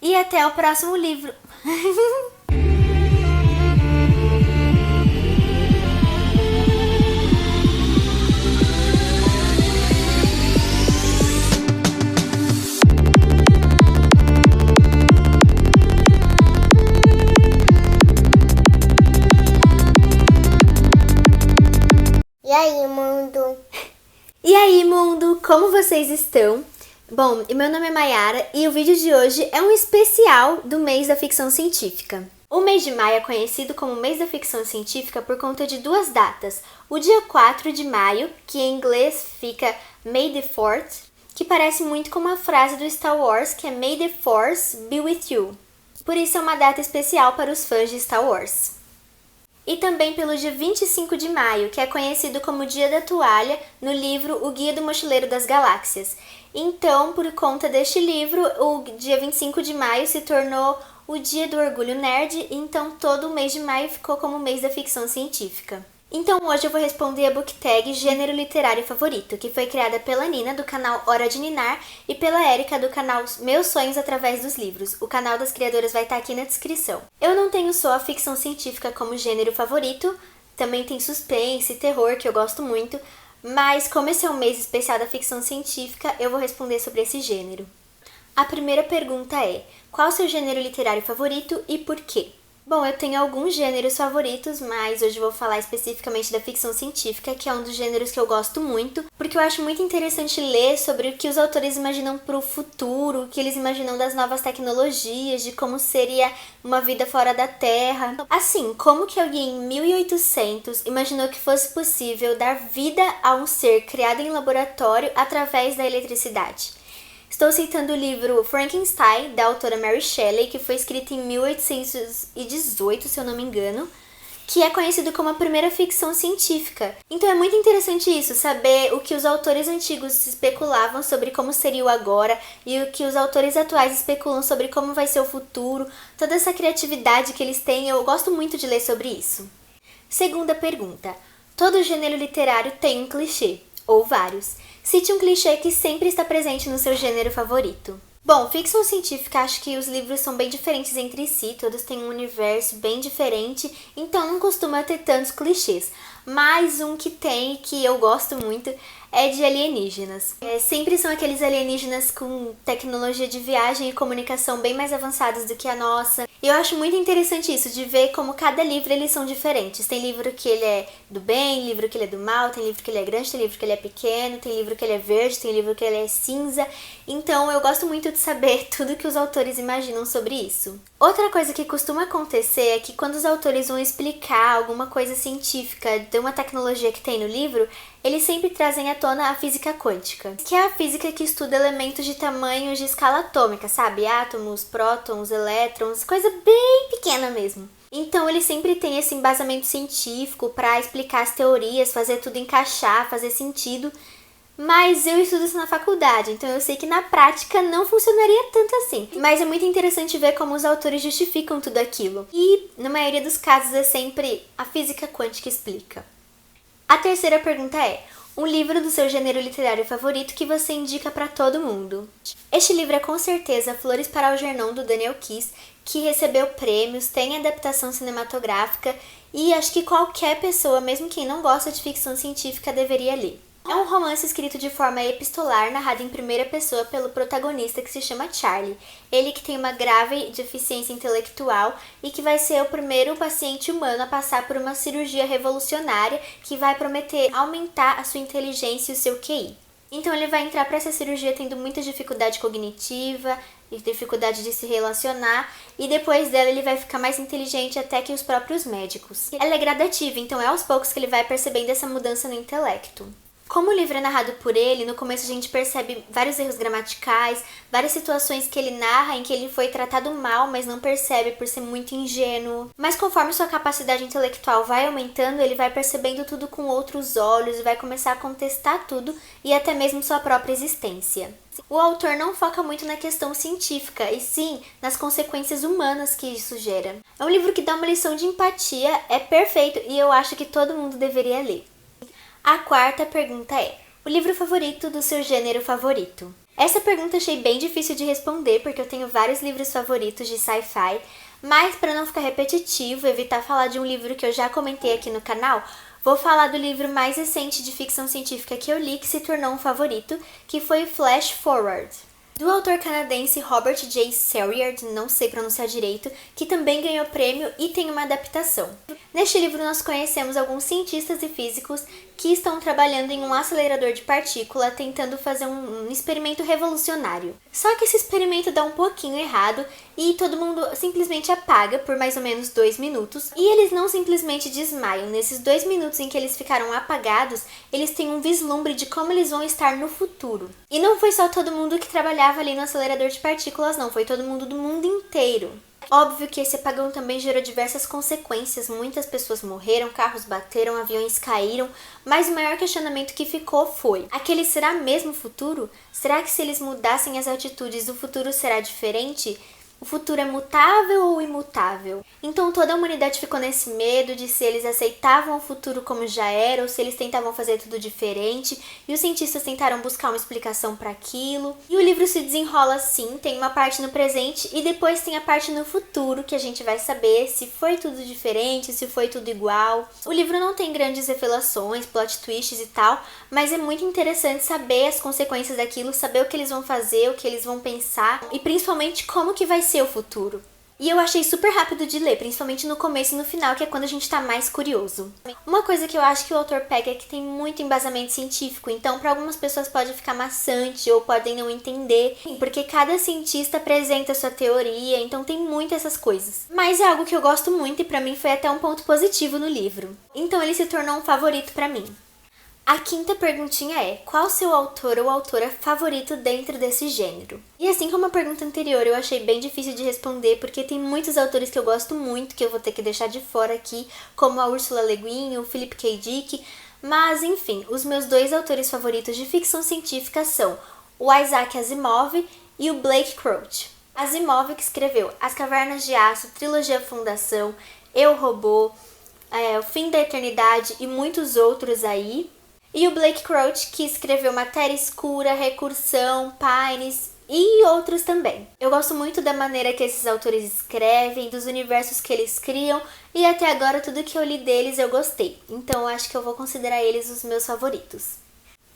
e até o próximo livro. E aí, mundo? E aí, mundo, como vocês estão? Bom, meu nome é Mayara e o vídeo de hoje é um especial do mês da ficção científica. O mês de maio é conhecido como mês da ficção científica por conta de duas datas. O dia 4 de maio, que em inglês fica May the 4th, que parece muito com uma frase do Star Wars, que é May the Force be with you. Por isso é uma data especial para os fãs de Star Wars. E também pelo dia 25 de maio, que é conhecido como Dia da Toalha, no livro O Guia do Mochileiro das Galáxias. Então, por conta deste livro, o dia 25 de maio se tornou o Dia do Orgulho Nerd, então todo o mês de maio ficou como o mês da ficção científica. Então hoje eu vou responder a book tag Gênero Literário Favorito, que foi criada pela Nina, do canal Hora de Ninar, e pela Érica, do canal Meus Sonhos Através dos Livros. O canal das criadoras vai estar aqui na descrição. Eu não tenho só a ficção científica como gênero favorito, também tem suspense e terror, que eu gosto muito, mas como esse é um mês especial da ficção científica, eu vou responder sobre esse gênero. A primeira pergunta é: qual o seu gênero literário favorito e por quê? Bom, eu tenho alguns gêneros favoritos, mas hoje eu vou falar especificamente da ficção científica, que é um dos gêneros que eu gosto muito, porque eu acho muito interessante ler sobre o que os autores imaginam para o futuro, o que eles imaginam das novas tecnologias, de como seria uma vida fora da Terra. Assim, como que alguém em 1800 imaginou que fosse possível dar vida a um ser criado em laboratório através da eletricidade? Estou citando o livro Frankenstein, da autora Mary Shelley, que foi escrito em 1818, se eu não me engano, que é conhecido como a primeira ficção científica. Então é muito interessante isso, saber o que os autores antigos especulavam sobre como seria o agora e o que os autores atuais especulam sobre como vai ser o futuro, toda essa criatividade que eles têm, eu gosto muito de ler sobre isso. Segunda pergunta: todo gênero literário tem um clichê, ou vários. Cite um clichê que sempre está presente no seu gênero favorito. Bom, ficção científica, acho que os livros são bem diferentes entre si, todos têm um universo bem diferente, então não costuma ter tantos clichês. Mas um que tem, que eu gosto muito, é de alienígenas. Sempre são aqueles alienígenas com tecnologia de viagem e comunicação bem mais avançadas do que a nossa. E eu acho muito interessante isso, de ver como cada livro eles são diferentes. Tem livro que ele é do bem, livro que ele é do mal, tem livro que ele é grande, tem livro que ele é pequeno, tem livro que ele é verde, tem livro que ele é cinza. Então eu gosto muito de saber tudo que os autores imaginam sobre isso. Outra coisa que costuma acontecer é que quando os autores vão explicar alguma coisa científica de uma tecnologia que tem no livro, eles sempre trazem à tona a física quântica, que é a física que estuda elementos de tamanhos de escala atômica, sabe? Átomos, prótons, elétrons, coisa bem pequena mesmo. Então ele sempre tem esse embasamento científico para explicar as teorias, fazer tudo encaixar, fazer sentido. Mas eu estudo isso na faculdade, então eu sei que na prática não funcionaria tanto assim. Mas é muito interessante ver como os autores justificam tudo aquilo. E, na maioria dos casos, é sempre a física quântica explica. A terceira pergunta é: um livro do seu gênero literário favorito que você indica para todo mundo? Este livro é com certeza Flores para Algernon, do Daniel Keyes, que recebeu prêmios, tem adaptação cinematográfica e acho que qualquer pessoa, mesmo quem não gosta de ficção científica, deveria ler. É um romance escrito de forma epistolar, narrado em primeira pessoa pelo protagonista, que se chama Charlie. Ele que tem uma grave deficiência intelectual e que vai ser o primeiro paciente humano a passar por uma cirurgia revolucionária que vai prometer aumentar a sua inteligência e o seu QI. Então ele vai entrar para essa cirurgia tendo muita dificuldade cognitiva e dificuldade de se relacionar, e depois dela ele vai ficar mais inteligente até que os próprios médicos. Ela é gradativa, então é aos poucos que ele vai percebendo essa mudança no intelecto. Como o livro é narrado por ele, no começo a gente percebe vários erros gramaticais, várias situações que ele narra em que ele foi tratado mal, mas não percebe por ser muito ingênuo. Mas conforme sua capacidade intelectual vai aumentando, ele vai percebendo tudo com outros olhos e vai começar a contestar tudo e até mesmo sua própria existência. O autor não foca muito na questão científica, e sim nas consequências humanas que isso gera. É um livro que dá uma lição de empatia, é perfeito e eu acho que todo mundo deveria ler. A quarta pergunta é: o livro favorito do seu gênero favorito? Essa pergunta achei bem difícil de responder, porque eu tenho vários livros favoritos de sci-fi, mas para não ficar repetitivo, evitar falar de um livro que eu já comentei aqui no canal, vou falar do livro mais recente de ficção científica que eu li, que se tornou um favorito, que foi Flash Forward, do autor canadense Robert J. Sawyers, não sei pronunciar direito, que também ganhou prêmio e tem uma adaptação. Neste livro nós conhecemos alguns cientistas e físicos que estão trabalhando em um acelerador de partícula, tentando fazer um experimento revolucionário. Só que esse experimento dá um pouquinho errado e todo mundo simplesmente apaga por mais ou menos 2 minutos. E eles não simplesmente desmaiam. Nesses 2 minutos em que eles ficaram apagados, eles têm um vislumbre de como eles vão estar no futuro. E não foi só todo mundo que trabalhava ali no acelerador de partículas, não. Foi todo mundo do mundo inteiro. Óbvio que esse apagão também gerou diversas consequências, muitas pessoas morreram, carros bateram, aviões caíram, mas o maior questionamento que ficou foi: aquele será mesmo o futuro? Será que se eles mudassem as atitudes, o futuro será diferente? O futuro é mutável ou imutável? Então toda a humanidade ficou nesse medo de se eles aceitavam o futuro como já era ou se eles tentavam fazer tudo diferente, e os cientistas tentaram buscar uma explicação para aquilo. E o livro se desenrola assim, tem uma parte no presente e depois tem a parte no futuro, que a gente vai saber se foi tudo diferente, se foi tudo igual. O livro não tem grandes revelações, plot twists e tal, mas é muito interessante saber as consequências daquilo, saber o que eles vão fazer, o que eles vão pensar e principalmente como que vai ser o futuro. E eu achei super rápido de ler, principalmente no começo e no final, que é quando a gente tá mais curioso. Uma coisa que eu acho que o autor pega é que tem muito embasamento científico, então para algumas pessoas pode ficar maçante ou podem não entender, porque cada cientista apresenta a sua teoria, então tem muitas essas coisas. Mas é algo que eu gosto muito e pra mim foi até um ponto positivo no livro. Então ele se tornou um favorito pra mim. A quinta perguntinha é: qual seu autor ou autora favorito dentro desse gênero? E assim como a pergunta anterior, eu achei bem difícil de responder, porque tem muitos autores que eu gosto muito, que eu vou ter que deixar de fora aqui, como a Ursula Le Guin, o Philip K. Dick, mas enfim, os meus 2 autores favoritos de ficção científica são o Isaac Asimov e o Blake Crouch. Asimov, que escreveu As Cavernas de Aço, Trilogia Fundação, Eu, Robô, O Fim da Eternidade e muitos outros aí. E o Blake Crouch, que escreveu Matéria Escura, Recursão, Pines e outros também. Eu gosto muito da maneira que esses autores escrevem, dos universos que eles criam, e até agora tudo que eu li deles eu gostei. Então eu acho que eu vou considerar eles os meus favoritos.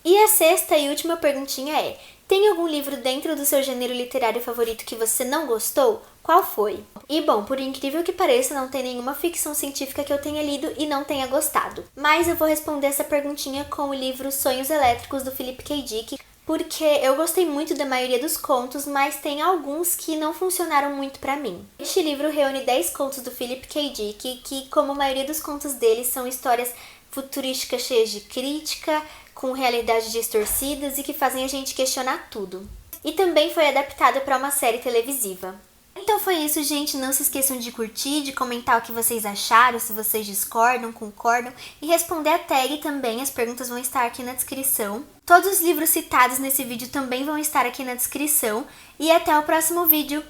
E a sexta e última perguntinha é: tem algum livro dentro do seu gênero literário favorito que você não gostou? Qual foi? E bom, por incrível que pareça, não tem nenhuma ficção científica que eu tenha lido e não tenha gostado. Mas eu vou responder essa perguntinha com o livro Sonhos Elétricos, do Philip K. Dick, porque eu gostei muito da maioria dos contos, mas tem alguns que não funcionaram muito pra mim. Este livro reúne 10 contos do Philip K. Dick, que, como a maioria dos contos dele, são histórias futurísticas cheias de crítica, com realidades distorcidas e que fazem a gente questionar tudo. E também foi adaptado para uma série televisiva. Então foi isso, gente. Não se esqueçam de curtir, de comentar o que vocês acharam, se vocês discordam, concordam, e responder a tag também. As perguntas vão estar aqui na descrição. Todos os livros citados nesse vídeo também vão estar aqui na descrição. E até o próximo vídeo.